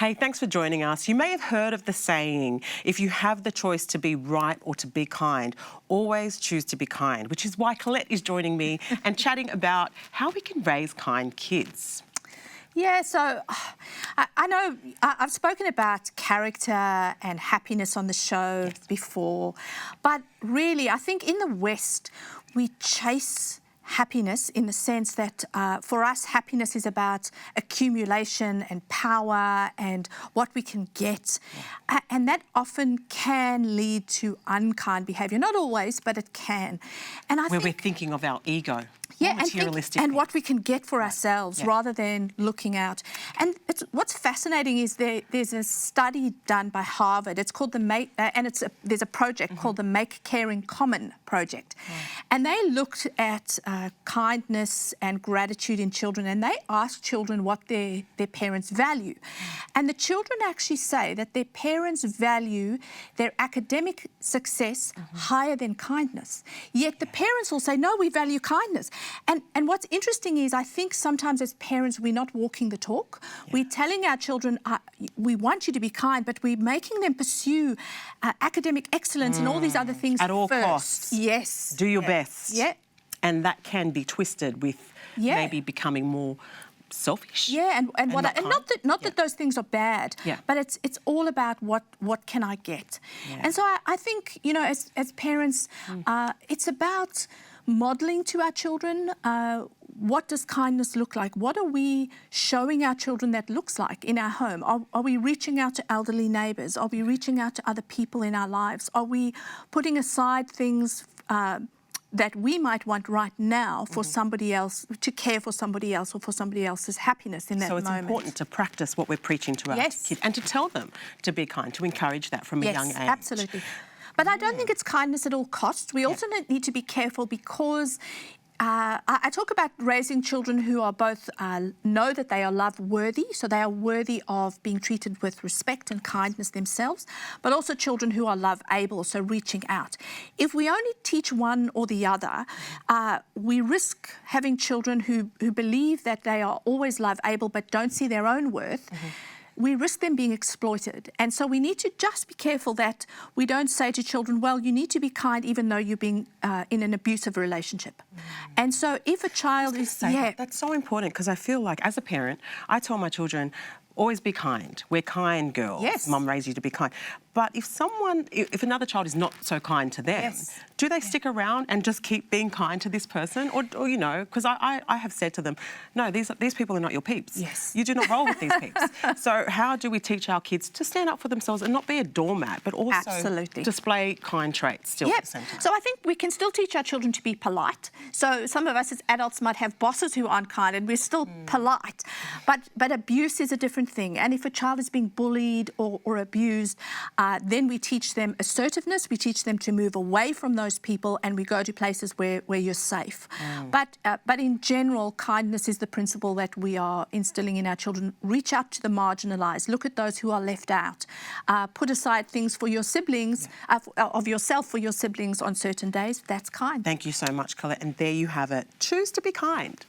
Hey, thanks for joining us. You may have heard of the saying, if you have the choice to be right or to be kind, always choose to be kind, which is why Collett is joining me and chatting about how we can raise kind kids. Yeah, so I know I've spoken about character and happiness on the show before, but really I think in the West we chase happiness in the sense that for us happiness is about accumulation and power and what we can get, and that often can lead to unkind behaviour. Not always, but it can. And I think we're thinking of our ego. Yeah, and what we can get for ourselves rather than looking out. And what's fascinating is there's a study done by Harvard. It's called there's a project called the Make Caring Common project. And they looked at kindness and gratitude in children, and they asked children what their parents value. And the children actually say that their parents value their academic success higher than kindness. Yet the parents will say, no, we value kindness. And what's interesting is I think sometimes as parents we're not walking the talk. We're telling our children, we want you to be kind, but we're making them pursue academic excellence and all these other things at all costs. Yes. Do your best. Yeah. And that can be twisted with maybe becoming more selfish. Yeah, and not that those things are bad, but it's all about what can I get. And so I think, you know, as parents, it's about modelling to our children what does kindness look like? What are we showing our children that looks like in our home? Are we reaching out to elderly neighbours? Are we reaching out to other people in our lives? Are we putting aside things that we might want right now for somebody else, to care for somebody else or for somebody else's happiness in that moment? So it's important to practice what we're preaching to our kids and to tell them to be kind, to encourage that from a young age. Absolutely. But I don't think it's kindness at all costs. We also need to be careful because I talk about raising children who are both know that they are love-worthy, so they are worthy of being treated with respect and kindness themselves, but also children who are love-able, so reaching out. If we only teach one or the other, we risk having children who believe that they are always love-able but don't see their own worth. We risk them being exploited. And so we need to just be careful that we don't say to children, well, you need to be kind even though you're being in an abusive relationship. And so if a child is... That's so important, because I feel like as a parent, I tell my children, always be kind. We're kind girls. Yes. Mum raised you to be kind. But if another child is not so kind to them, do they stick around and just keep being kind to this person? Or you know, because I have said to them, no, these people are not your peeps. Yes. You do not roll with these peeps. So how do we teach our kids to stand up for themselves and not be a doormat, but also display kind traits still at the same time? So I think we can still teach our children to be polite. So some of us as adults might have bosses who aren't kind and we're still polite. But abuse is a different thing. And if a child is being bullied or abused, then we teach them assertiveness, we teach them to move away from those people, and we go to places where you're safe. But in general, kindness is the principle that we are instilling in our children. Reach out to the marginalised, look at those who are left out, put aside things for your siblings, of yourself for your siblings on certain days. That's kind. Thank you so much, Collett. And there you have it. Choose to be kind.